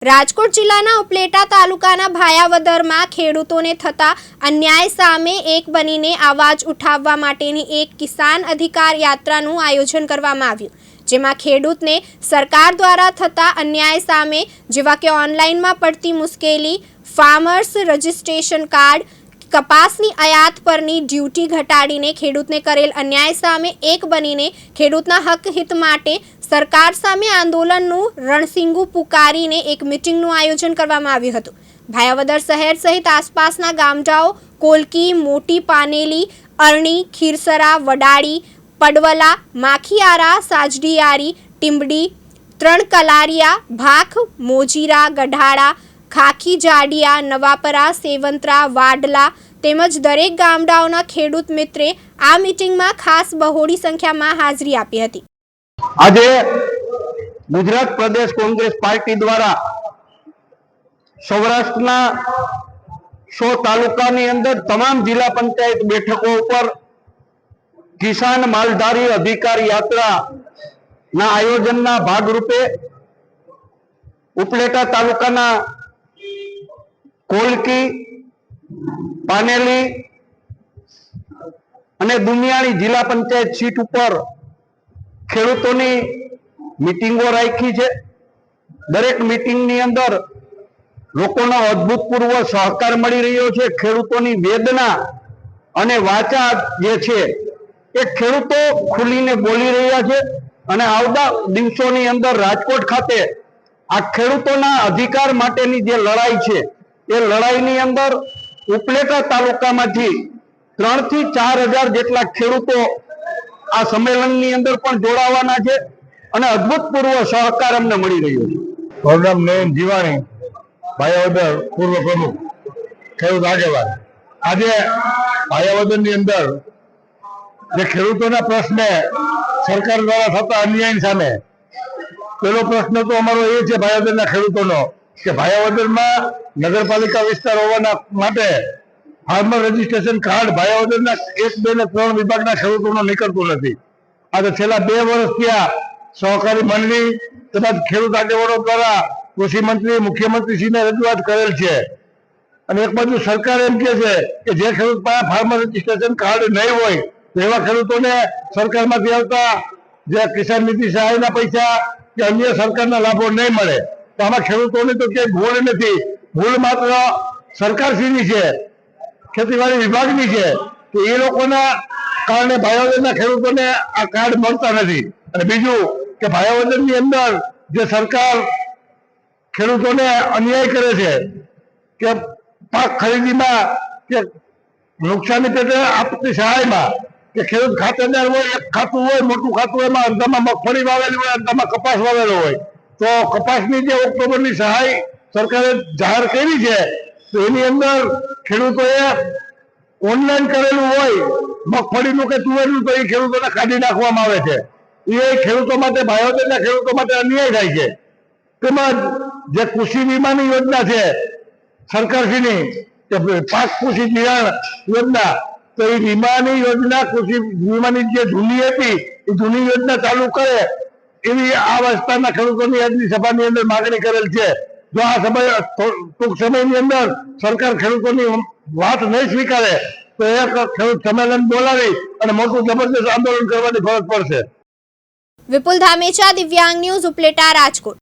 રાજકોટ જિલ્લાના ઉપલેટા તાલુકાના ભાયાવદરમાં ખેડૂતોને થતા અન્યાય સામે એક બનીને અવાજ ઉઠાવવા માટેની એક કિસાન અધિકાર યાત્રાનું આયોજન કરવામાં આવ્યું, જેમાં ખેડૂતને સરકાર દ્વારા થતા અન્યાય સામે જેવા કે ઓનલાઈનમાં પડતી મુશ્કેલી, ફાર્મર્સ રજિસ્ટ્રેશન કાર્ડ, કપાસની આયાત પરની ડ્યુટી ઘટાડીને ખેડૂતને કરેલ અન્યાય સામે એક બનીને ખેડૂતના હક હિત માટે સરકાર સામે આંદોલનનું રણસીંગું પુકારીને એક મીટિંગનું આયોજન કરવામાં આવ્યું હતું। ભાયાવદર શહેર સહિત આસપાસના ગામડાઓ કોલકી, મોટી પાનેલી, અરણી, ખીરસરા, વડાળી, પડવલા, માખીયારા, સાજડીયારી, ટીંબડી, ત્રણ કલારિયા, ભાખ, મોજીરા, ગઢાળા, ખાખી જાડિયા, નવાપરા, સેવંતરા, વાડલા તેમજ દરેક ગામડાઓના ખેડૂત મિત્રે આ મીટિંગમાં ખાસ બહોળી સંખ્યામાં હાજરી આપી હતી। આજે ગુજરાત પ્રદેશ કોંગ્રેસ પાર્ટી દ્વારા સૌરાષ્ટ્રના 100 તાલુકાની અંદર તમામ જિલ્લા પંચાયત બેઠકો ઉપર કિસાન માલધારી અધિકાર યાત્રાના આયોજનના ભાગરૂપે ઉપલેટા તાલુકાના કોલકી, પાનેલી અને દુનિયાની જિલ્લા પંચાયત સીટ ઉપર ખેડૂતોની મીટિંગો રાખી છે। દરેક મીટિંગની અંદર લોકોનો અભૂતપૂર્વ સહકાર મળી રહ્યો છે। ખેડૂતોની વેદના અને વાચા જે છે એ ખેડૂતો ખુલીને બોલી રહ્યા છે અને આવતા દિવસોની અંદર રાજકોટ ખાતે આ ખેડૂતોના અધિકાર માટેની જે લડાઈ છે એ લડાઈની અંદર ઉપલેટા તાલુકામાંથી 3 થી 4 હજાર જેટલા ખેડૂતો આ સંમેલનની અંદર પણ જોડાવાના છે અને અભૂતપૂર્વ સહકાર અમને મળી રહ્યો છે। મારું નામ નયન જીવાણી, ભાયાવદર પૂર્વ પ્રમુખ, ખેડૂત આગેવાન। આજે ભાયાવદરની અંદર જે ખેડૂતોના પ્રશ્ને સરકાર દ્વારા થતા અન્યાય સામે પહેલો પ્રશ્ન તો અમારો એ છે ભાયાવદરના ખેડૂતોનો કે ભાયાવદરમાં નગરપાલિકા વિસ્તાર હોવાના માટે ફાર્મર રજીસ્ટ્રેશન કાર્ડ ભાયાવદરના 1, 2 ને 3 વિભાગના ખેડૂતોનો નીકળતું નથી। આજે છેલ્લા 2 વર્ષ ત્યાં સહકારી મંડળી તેમજ ખેડૂત આગેવાનો દ્વારા કૃષિ મંત્રી, મુખ્યમંત્રીશ્રીને રજૂઆત કરેલ છે અને એક બાજુ સરકાર એમ કહે છે કે જે ખેડૂત પાસે ફાર્મર રજીસ્ટ્રેશન કાર્ડ નહીં હોય તો એવા ખેડૂતોને સરકારમાંથી આવતા જે કિસાન નીતિ સહાયના પૈસા કે અન્ય સરકારના લાભો નહીં મળે। તો આમાં ખેડૂતોની તો ક્યાંય ભૂલ નથી, ભૂલ માત્ર સરકારશ્રીની છે, ખેતીવાડી વિભાગની છે કે એ લોકોના કારણે ભાયાવદરના ખેડૂતોને આ કાર્ડ મળતા નથી। અને બીજું કે ભાયાવદરની અંદર જે સરકાર ખેડૂતોને અન્યાય કરે છે કે પાક ખરીદીમાં કે નુકસાની પેટે આપતી સહાયમાં કે ખેડૂત ખાતેદાર હોય, એક ખાતું હોય, મોટું ખાતું હોય, એમાં અડધામાં મગફળી વાવેલી હોય, અડધામાં કપાસ વાવેલો હોય, તો કપાસની જે ઓક્ટોબરની સહાય સરકારે જાહેર કરી છે તો એની અંદર ખેડૂતોએ ઓનલાઈન કરેલું હોય મગફળીનું કે તુવેરનું તો એ ખેડૂતોને કાઢી નાખવામાં આવે છે। એ ખેડૂતો માટે, ભાયાવદરના ખેડૂતો માટે અન્યાય થાય છે। તેમજ જે કૃષિ વીમાની યોજના છે સરકારશ્રીની કે પાક કૃષિ ધિરાણ યોજના, તો એ વીમાની યોજના, કૃષિ વીમાની જે જૂની હતી એ જૂની યોજના ચાલુ કરે એવી આ વિસ્તારના ખેડૂતોની આજની સભાની અંદર માગણી કરેલ છે। જો આ સમય ટૂંક સમયની અંદર સરકાર ખેડૂતોની વાત નહીં સ્વીકારે તો એક ખેડૂત સંમેલન બોલાવી અને મોટું જબરદસ્ત આંદોલન કરવાની ફરજ પડશે। વિપુલ ધામેચા, દિવ્યાંગ ન્યૂઝ, ઉપલેટા, રાજકોટ।